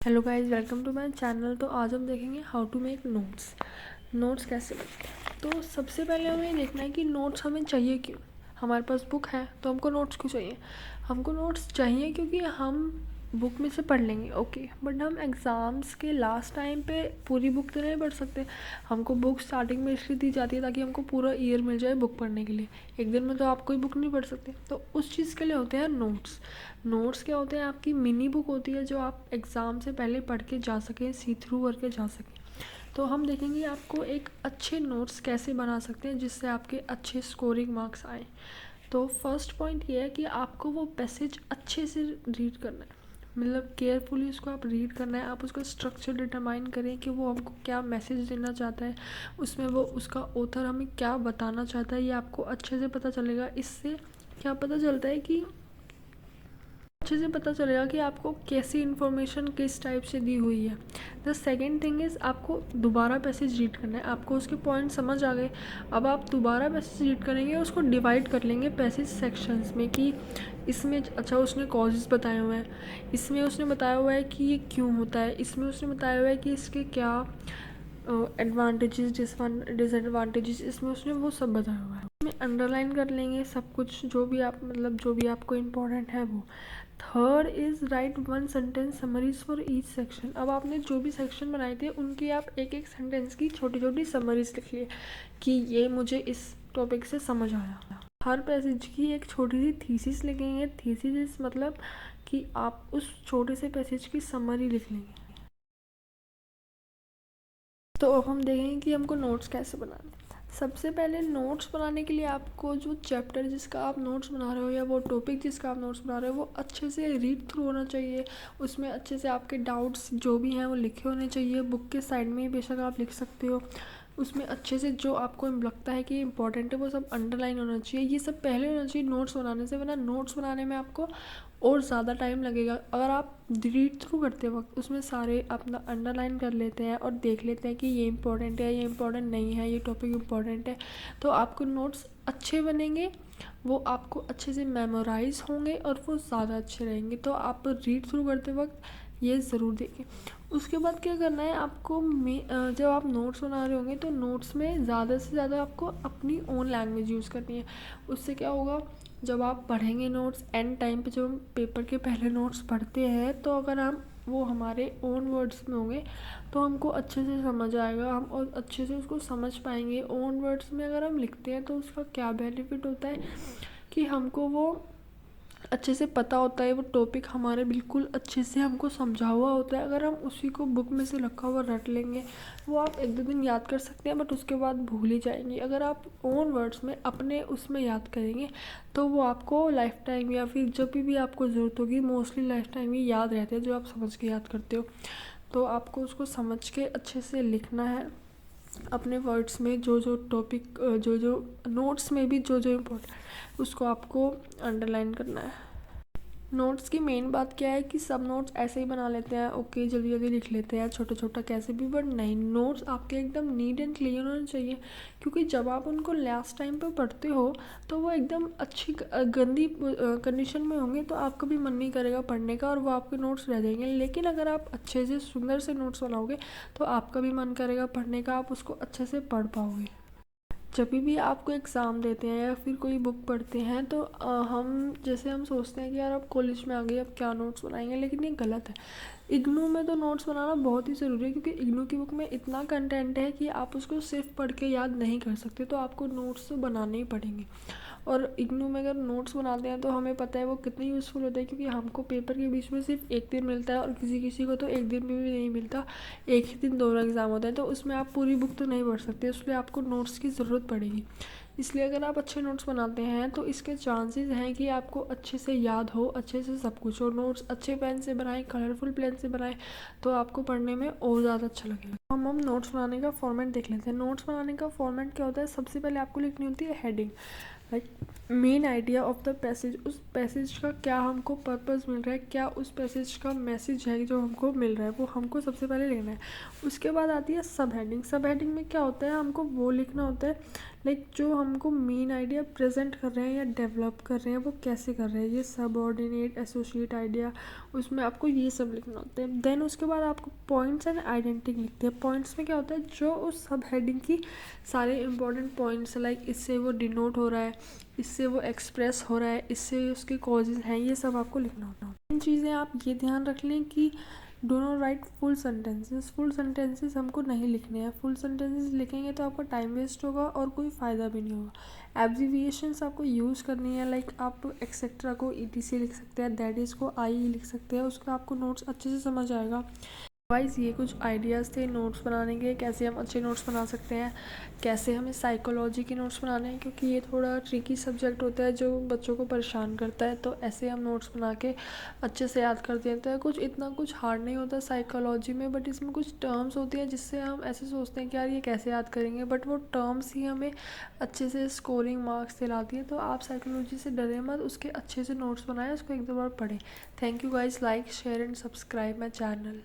Hello guys, welcome to my channel. तो आज हम देखेंगे हाउ टू मेक नोट्स कैसे बनते हैं। तो सबसे पहले हमें देखना है कि नोट्स हमें चाहिए क्यों। हमारे पास बुक है तो हमको नोट्स क्यों चाहिए। हमको नोट्स चाहिए क्योंकि हम बुक में से पढ़ लेंगे, ओके, बट हम एग्ज़ाम्स के लास्ट टाइम पे पूरी बुक तो नहीं पढ़ सकते। हमको बुक स्टार्टिंग में इसलिए दी जाती है ताकि हमको पूरा ईयर मिल जाए बुक पढ़ने के लिए। एक दिन में तो आप कोई बुक नहीं पढ़ सकते, तो उस चीज़ के लिए होते हैं नोट्स क्या होते हैं, आपकी मिनी बुक होती है जो आप एग्ज़ाम से पहले पढ़ के जा सकें, सी थ्रू करके जा सकें। तो हम देखेंगे आपको एक अच्छे नोट्स कैसे बना सकते हैं जिससे आपके अच्छे स्कोरिंग मार्क्स आए। तो फर्स्ट पॉइंट ये है कि आपको वो पैसेज अच्छे से रीड करना है, मतलब केयरफुली उसको आप रीड करना है। आप उसका स्ट्रक्चर डिटरमाइन करें कि वो हमको क्या मैसेज देना चाहता है, उसमें वो उसका ऑथर हमें क्या बताना चाहता है, ये आपको अच्छे से पता चलेगा। इससे क्या पता चलता है कि अच्छे से पता चलेगा कि आपको कैसी इन्फॉर्मेशन किस टाइप से दी हुई है। द सेकेंड थिंग इज़ आपको दोबारा पैसेज रीड करना है। आपको उसके पॉइंट समझ आ गए, अब आप दोबारा पैसेज रीड करेंगे, उसको डिवाइड कर लेंगे पैसेज सेक्शंस में कि इसमें अच्छा उसने कॉजेज़ बताए हुए हैं, इसमें उसने बताया हुआ है कि ये क्यों होता है, इसमें उसने बताया हुआ है कि इसके क्या एडवांटेजेस डिसएडवांटेजेस, इसमें उसने वो सब बताया हुआ है। उसमें अंडरलाइन कर लेंगे सब कुछ, जो भी आपको इम्पोर्टेंट है वो। Third is right one sentence summaries for each section. अब आपने जो भी सेक्शन बनाए थे उनकी आप एक एक सेंटेंस की छोटी छोटी समरीज लिखिए कि ये मुझे इस टॉपिक से समझ आया। हर पैसेज की एक छोटी सी थीसिस लिखेंगे। थीसिस मतलब कि आप उस छोटे से पैसेज की समरी लिख लेंगे। तो अब हम देखेंगे कि हमको नोट्स कैसे बनाने। सबसे पहले नोट्स बनाने के लिए आपको जो चैप्टर जिसका आप नोट्स बना रहे हो या वो टॉपिक जिसका आप नोट्स बना रहे हो वो अच्छे से रीड थ्रू होना चाहिए। उसमें अच्छे से आपके डाउट्स जो भी हैं वो लिखे होने चाहिए। बुक के साइड में ही बेशक आप लिख सकते हो। उसमें अच्छे से जो आपको लगता है कि इम्पोर्टेंट है वो सब अंडरलाइन होना चाहिए। ये सब पहले होना चाहिए नोट्स बनाने से, वरना नोट्स बनाने में आपको और ज़्यादा टाइम लगेगा। अगर आप रीड थ्रू करते वक्त उसमें सारे अपना अंडरलाइन कर लेते हैं और देख लेते हैं कि ये इंपॉर्टेंट है, ये इंपॉर्टेंट नहीं है, ये टॉपिक इंपॉर्टेंट है, तो आपको नोट्स अच्छे बनेंगे, वो आपको अच्छे से मेमोराइज होंगे और वो ज़्यादा अच्छे रहेंगे। तो आप रीड थ्रू करते वक्त ये ज़रूर देखें। उसके बाद क्या करना है आपको, जब आप नोट्स बना रहे होंगे तो नोट्स में ज़्यादा से ज़्यादा आपको अपनी ओन लैंग्वेज यूज़ करनी है। उससे क्या होगा, जब आप पढ़ेंगे नोट्स एंड टाइम पे, जब हम पेपर के पहले नोट्स पढ़ते हैं तो अगर हम वो हमारे ओन वर्ड्स में होंगे तो हमको अच्छे से समझ आएगा, हम और अच्छे से उसको समझ पाएंगे। ओन वर्ड्स में अगर हम लिखते हैं तो उसका क्या बेनिफिट होता है कि हमको वो अच्छे से पता होता है, वो टॉपिक हमारे बिल्कुल अच्छे से हमको समझा हुआ होता है। अगर हम उसी को बुक में से रखा हुआ रट लेंगे, वो आप एक दो दिन याद कर सकते हैं बट उसके बाद भूल ही जाएंगे। अगर आप ओन वर्ड्स में अपने उसमें याद करेंगे तो वो आपको लाइफ टाइम या फिर जब भी आपको ज़रूरत होगी, मोस्टली लाइफ टाइम ही याद रहते हैं जो आप समझ के याद करते हो। तो आपको उसको समझ के अच्छे से लिखना है अपने वर्ड्स में। जो जो टॉपिक जो जो नोट्स में भी जो जो इम्पोर्टेंट उसको आपको अंडरलाइन करना है। नोट्स की मेन बात क्या है कि सब नोट्स ऐसे ही बना लेते हैं, ओके जल्दी जल्दी लिख लेते हैं छोटा छोटा कैसे भी, बट नहीं, नोट्स आपके एकदम नीट एंड क्लियर होने चाहिए। क्योंकि जब आप उनको लास्ट टाइम पे पढ़ते हो तो वो एकदम अच्छी गंदी कंडीशन में होंगे तो आपका भी मन नहीं करेगा पढ़ने का और वो आपके नोट्स रह जाएंगे। लेकिन अगर आप अच्छे से सुंदर से नोट्स बनाओगे तो आपका भी मन करेगा पढ़ने का, आप उसको अच्छे से पढ़ पाओगे। जब भी आप कोई एग्ज़ाम देते हैं या फिर कोई बुक पढ़ते हैं तो हम सोचते हैं कि यार अब कॉलेज में आ गए अब क्या नोट्स बनाएंगे, लेकिन ये गलत है। इग्नू में तो नोट्स बनाना बहुत ही ज़रूरी है क्योंकि इग्नू की बुक में इतना कंटेंट है कि आप उसको सिर्फ पढ़ के याद नहीं कर सकते, तो आपको नोट्स तो बनाने ही पड़ेंगे। और इग्नू में अगर नोट्स बनाते हैं तो हमें पता है वो कितने यूज़फुल होते हैं, क्योंकि हमको पेपर के बीच में सिर्फ एक दिन मिलता है और किसी किसी को तो एक दिन भी नहीं मिलता, एक ही दिन दोनों एग्ज़ाम होते हैं, तो उसमें आप पूरी बुक तो नहीं पढ़ सकते, इसलिए आपको नोट्स की ज़रूरत पड़ेगी। इसलिए अगर आप अच्छे नोट्स बनाते हैं तो इसके चांसेस हैं कि आपको अच्छे से याद हो, अच्छे से सब कुछ हो। नोट्स अच्छे पेन से बनाएं, कलरफुल पेन से बनाएं, तो आपको पढ़ने में और ज़्यादा अच्छा लगेगा। हम नोट्स बनाने का फॉर्मेट देख लेते हैं। नोट्स बनाने का फॉर्मेट क्या होता है, सबसे पहले आपको लिखनी होती है heading, like main idea of the passage. उस पैसेज का क्या हमको पर्पस मिल रहा है, क्या उस पैसेज का मैसेज है जो हमको मिल रहा है, वो हमको सबसे पहले लेना है। उसके बाद आती है सब हेडिंग। सब हेडिंग में क्या होता है, हमको वो लिखना होता है लाइक जो हमको मेन आइडिया प्रेजेंट कर रहे हैं या डेवलप कर रहे हैं वो कैसे कर रहे हैं, ये सबऑर्डिनेट, एसोसिएट आइडिया, उसमें आपको ये सब लिखना होता है। देन उसके बाद आपको पॉइंट्स एंड आइडेंटिटी लिखते हैं। पॉइंट्स में क्या होता है, जो उस सब हेडिंग की सारे इंपॉर्टेंट पॉइंट्स, लाइक इससे वो डिनोट हो रहा है, इससे वो एक्सप्रेस हो रहा है, इससे उसके कॉजेज हैं, ये सब आपको लिखना होता है। इन चीज़ें आप ये ध्यान रख लें कि do not right full sentences. Full sentences हमको नहीं लिखने हैं। फुल सेंटेंसेस लिखेंगे तो आपका टाइम वेस्ट होगा और कोई फ़ायदा भी नहीं होगा। एब्रीविएशंस आपको यूज़ करनी है, लाइक आप एक्सेट्रा को ETC लिख सकते हैं, दैट इज़ को IE लिख सकते हैं, उसका आपको नोट्स अच्छे से समझ आएगा। वाइज ये कुछ आइडियाज़ थे नोट्स बनाने के, कैसे हम अच्छे नोट्स बना सकते हैं, कैसे हमें साइकोलॉजी के नोट्स बनाने हैं, क्योंकि ये थोड़ा ट्रिकी सब्जेक्ट होता है जो बच्चों को परेशान करता है। तो ऐसे हम नोट्स बना के अच्छे से याद कर देते हैं। कुछ इतना कुछ हार्ड नहीं होता साइकोलॉजी में, बट इसमें कुछ टर्म्स होती हैं जिससे हम ऐसे सोचते हैं कि यार ये कैसे याद करेंगे, बट वो टर्म्स ही हमें अच्छे से स्कोरिंग मार्क्स दिलाती है। तो आप साइकोलॉजी से डरे मत, उसके अच्छे से नोट्स बनाएं, उसको एक दो बार पढ़ें। Thank you guys, like share and subscribe my channel.